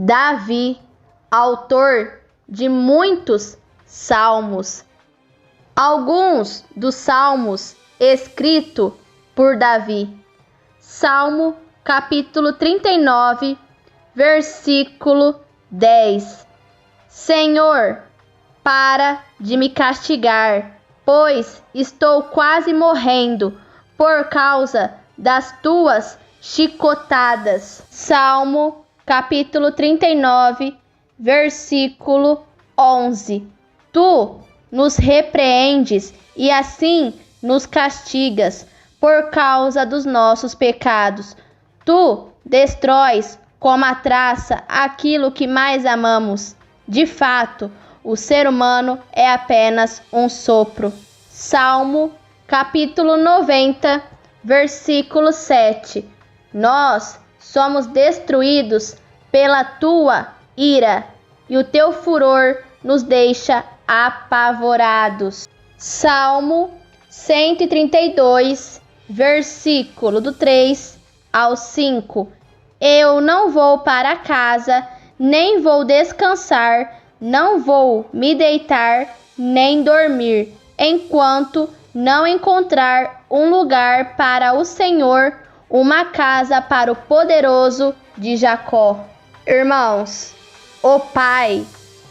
Davi, autor de muitos salmos. Alguns dos salmos escritos por Davi. Salmo capítulo 39, versículo 10. Senhor, para de me castigar, pois estou quase morrendo por causa das tuas chicotadas. Salmo capítulo 39, versículo 11. Tu nos repreendes e assim nos castigas por causa dos nossos pecados. Tu destróis como a traça aquilo que mais amamos. De fato, o ser humano é apenas um sopro. Salmo capítulo 90, versículo 7. Nós somos destruídos pela tua ira, e o teu furor nos deixa apavorados. Salmo 132, versículo do 3 ao 5. Eu não vou para casa, nem vou descansar, não vou me deitar, nem dormir, enquanto não encontrar um lugar para o Senhor, uma casa para o poderoso de Jacó. Irmãos, o Pai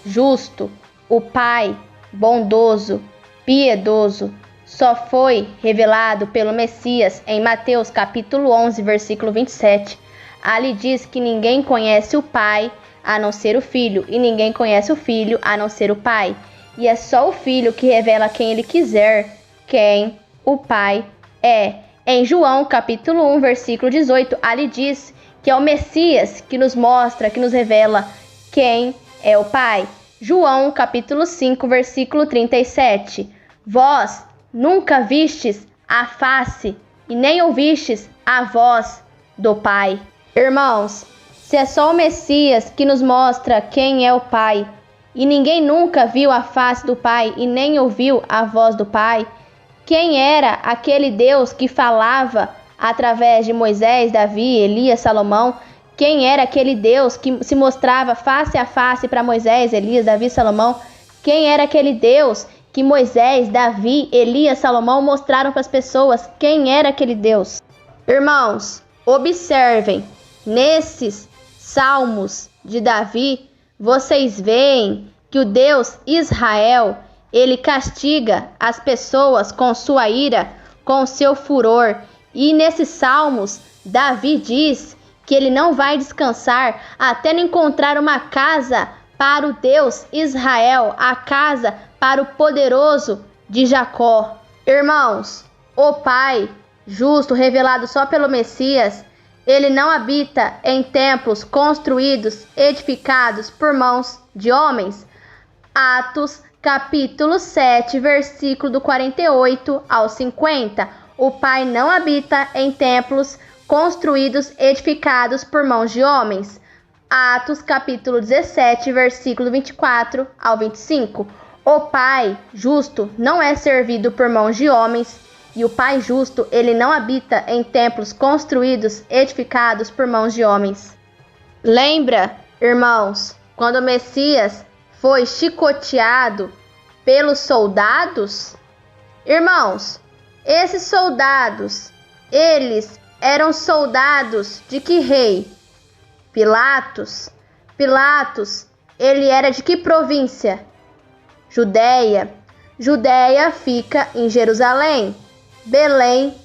justo, o Pai bondoso, piedoso, só foi revelado pelo Messias em Mateus capítulo 11, versículo 27. Ali diz que ninguém conhece o Pai a não ser o Filho, e ninguém conhece o Filho a não ser o Pai. E é só o Filho que revela quem ele quiser, quem o Pai é. Em João capítulo 1, versículo 18, ali diz que é o Messias que nos mostra, que nos revela quem é o Pai. João capítulo 5, versículo 37. Vós nunca vistes a face e nem ouvistes a voz do Pai. Irmãos, se é só o Messias que nos mostra quem é o Pai, e ninguém nunca viu a face do Pai e nem ouviu a voz do Pai, quem era aquele Deus que falava através de Moisés, Davi, Elias, Salomão? Quem era aquele Deus que se mostrava face a face para Moisés, Elias, Davi, Salomão? Quem era aquele Deus que Moisés, Davi, Elias, Salomão mostraram para as pessoas? Quem era aquele Deus? Irmãos, observem, nesses salmos de Davi, vocês veem que o Deus Israel, ele castiga as pessoas com sua ira, com seu furor. E nesses salmos, Davi diz que ele não vai descansar até não encontrar uma casa para o Deus Israel, a casa para o poderoso de Jacó. Irmãos, o Pai justo revelado só pelo Messias, ele não habita em templos construídos, edificados por mãos de homens. Atos capítulo 7, versículo do 48 ao 50. O Pai não habita em templos construídos, edificados por mãos de homens. Atos capítulo 17, versículo 24 ao 25. O Pai justo não é servido por mãos de homens, e o Pai justo, ele não habita em templos construídos, edificados por mãos de homens. Lembra, irmãos, quando o Messias foi chicoteado pelos soldados? Irmãos, esses soldados, eles eram soldados de que rei? Pilatos. Pilatos, ele era de que província? Judeia. Judeia fica em Jerusalém. Belém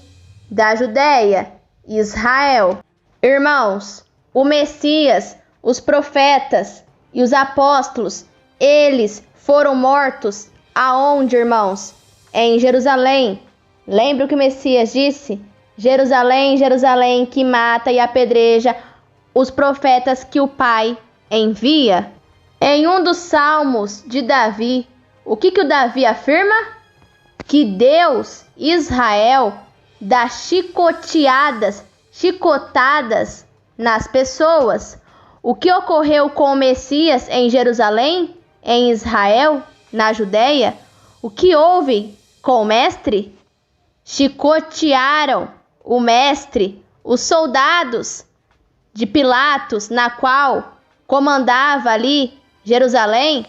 da Judeia, Israel. Irmãos, o Messias, os profetas e os apóstolos, eles foram mortos aonde, irmãos? Em Jerusalém. Lembra o que o Messias disse? Jerusalém, Jerusalém, que mata e apedreja os profetas que o Pai envia. Em um dos salmos de Davi, o que o Davi afirma? Que Deus, Israel, dá chicotadas nas pessoas. O que ocorreu com o Messias em Jerusalém, em Israel, na Judeia? O que houve com o mestre? Chicotearam o mestre, os soldados de Pilatos, na qual comandava ali Jerusalém,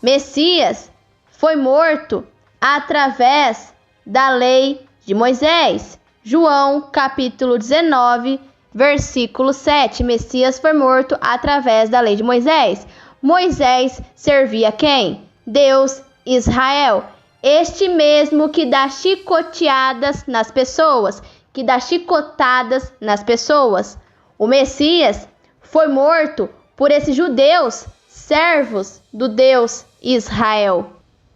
Messias foi morto através da lei de Moisés. João capítulo 19, versículo 7. Messias foi morto através da lei de Moisés. Moisés servia quem? Deus, Israel. Este mesmo que dá chicoteadas nas pessoas, que dá chicotadas nas pessoas. O Messias foi morto por esses judeus, servos do Deus Israel.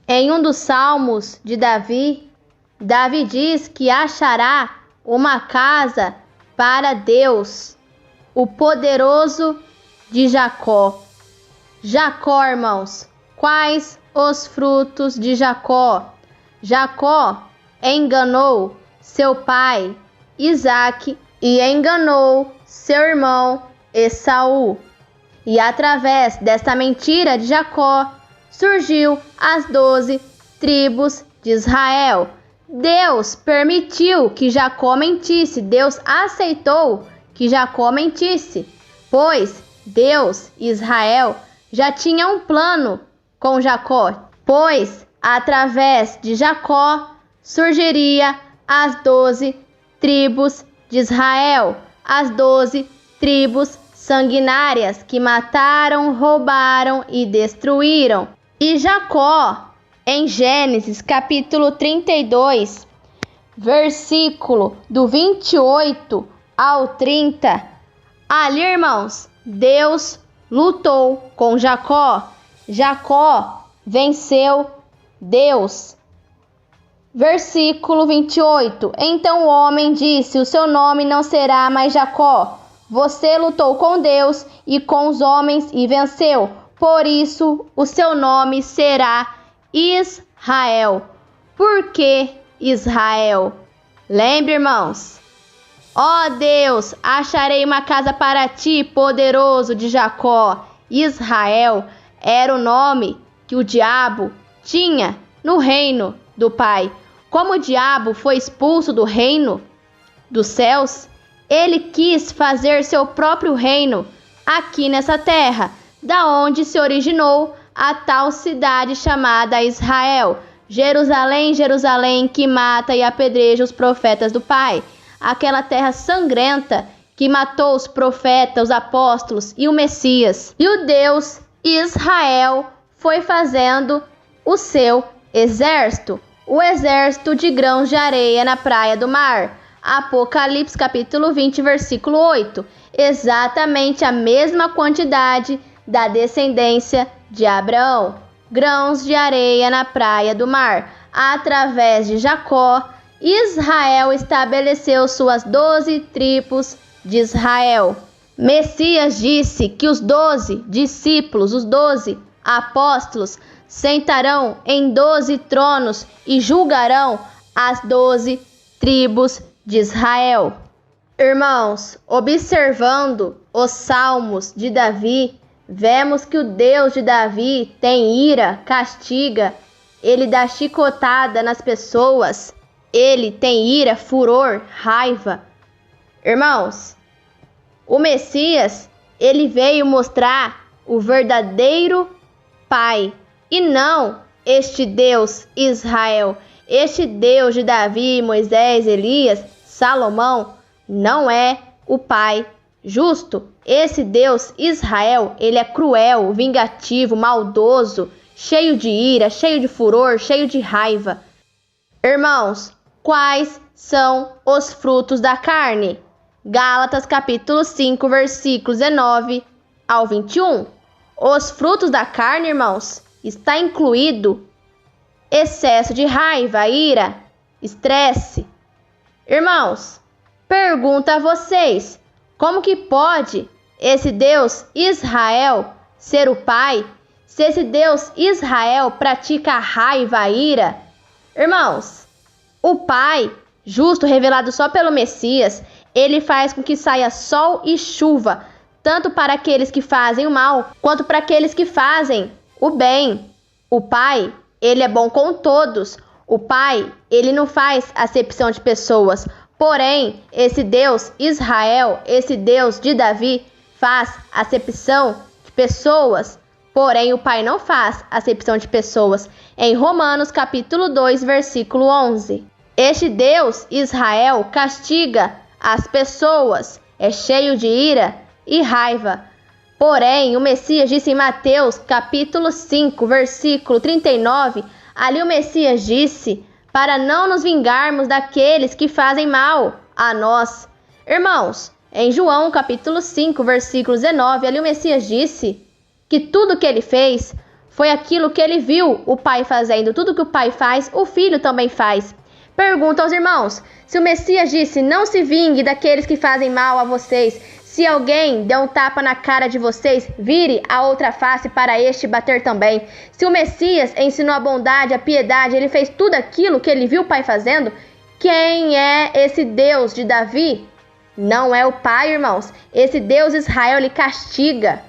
Em um dos salmos de Davi, Davi diz que achará uma casa para Deus, o poderoso de Jacó. Jacó, irmãos, quais os frutos de Jacó? Jacó enganou seu pai Isaque e enganou seu irmão Esaú. E através desta mentira de Jacó surgiu as 12 tribos de Israel. Deus permitiu que Jacó mentisse, Deus aceitou que Jacó mentisse, pois Deus, Israel, já tinha um plano com Jacó, pois através de Jacó surgiria as 12 tribos de Israel, as 12 tribos sanguinárias que mataram, roubaram e destruíram. E Jacó, em Gênesis capítulo 32, versículo do 28 ao 30, ali, irmãos, Deus lutou com Jacó. Jacó venceu Deus. Versículo 28. Então o homem disse: o seu nome não será mais Jacó. Você lutou com Deus e com os homens e venceu. Por isso o seu nome será Israel. Por que Israel? Lembre, irmãos. Ó Deus, acharei uma casa para ti, poderoso de Jacó. Israel era o nome que o diabo tinha no reino do Pai. Como o diabo foi expulso do reino dos céus, ele quis fazer seu próprio reino aqui nessa terra, da onde se originou a tal cidade chamada Israel. Jerusalém, Jerusalém, que mata e apedreja os profetas do Pai. Aquela terra sangrenta que matou os profetas, os apóstolos e o Messias. E o Deus Israel foi fazendo o seu exército, o exército de grãos de areia na praia do mar. Apocalipse capítulo 20, versículo 8. Exatamente a mesma quantidade da descendência de Abraão. Grãos de areia na praia do mar. Através de Jacó, Israel estabeleceu suas 12 tribos de Israel. Messias disse que os 12 discípulos, os 12 apóstolos, sentarão em 12 tronos e julgarão as 12 tribos de Israel. Irmãos, observando os salmos de Davi, vemos que o Deus de Davi tem ira, castiga, ele dá chicotada nas pessoas, ele tem ira, furor, raiva. Irmãos, o Messias, ele veio mostrar o verdadeiro Pai e não este Deus Israel. Este Deus de Davi, Moisés, Elias, Salomão não é o Pai justo. Esse Deus Israel, ele é cruel, vingativo, maldoso, cheio de ira, cheio de furor, cheio de raiva. Irmãos, quais são os frutos da carne? Gálatas capítulo 5, versículos 19 ao 21. Os frutos da carne, irmãos, está incluído excesso de raiva, ira, estresse. Irmãos, pergunto a vocês, como que pode esse Deus Israel ser o Pai, se esse Deus Israel pratica raiva, ira? Irmãos, o Pai, justo revelado só pelo Messias, ele faz com que saia sol e chuva, tanto para aqueles que fazem o mal, quanto para aqueles que fazem o bem. O Pai, ele é bom com todos. O Pai, ele não faz acepção de pessoas. Porém, esse Deus Israel, esse Deus de Davi, faz acepção de pessoas, porém o Pai não faz acepção de pessoas. Em Romanos capítulo 2, versículo 11. Este Deus, Israel, castiga as pessoas, é cheio de ira e raiva. Porém, o Messias disse em Mateus capítulo 5, versículo 39, ali o Messias disse para não nos vingarmos daqueles que fazem mal a nós. Irmãos, em João capítulo 5, versículo 19, ali o Messias disse que tudo que ele fez foi aquilo que ele viu o Pai fazendo. Tudo que o Pai faz, o Filho também faz. Pergunto aos irmãos, se o Messias disse, não se vingue daqueles que fazem mal a vocês, se alguém der um tapa na cara de vocês, vire a outra face para este bater também. Se o Messias ensinou a bondade, a piedade, ele fez tudo aquilo que ele viu o Pai fazendo, quem é esse Deus de Davi? Não é o Pai, irmãos. Esse Deus Israel, ele castiga,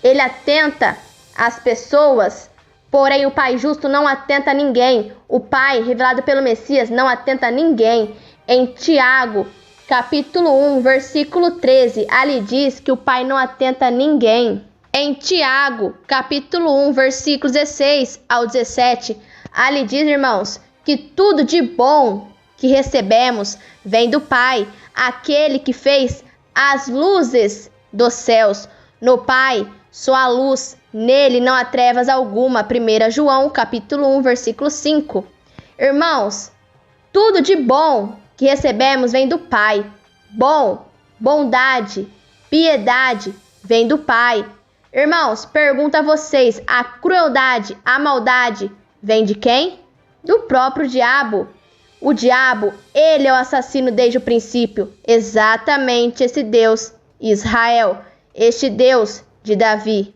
ele atenta às pessoas. Porém, o Pai justo não atenta a ninguém. O Pai, revelado pelo Messias, não atenta a ninguém. Em Tiago, capítulo 1, versículo 13, ali diz que o Pai não atenta a ninguém. Em Tiago, capítulo 1, versículos 16 ao 17, ali diz, irmãos, que tudo de bom que recebemos vem do Pai, aquele que fez as luzes dos céus. No Pai, só a luz, nele não há trevas alguma. 1 João, capítulo 1, versículo 5. Irmãos, tudo de bom que recebemos vem do Pai. Bom, bondade, piedade vem do Pai. Irmãos, pergunto a vocês, a crueldade, a maldade vem de quem? Do próprio diabo. O diabo, ele é o assassino desde o princípio. Exatamente esse Deus, Israel, este Deus de Davi.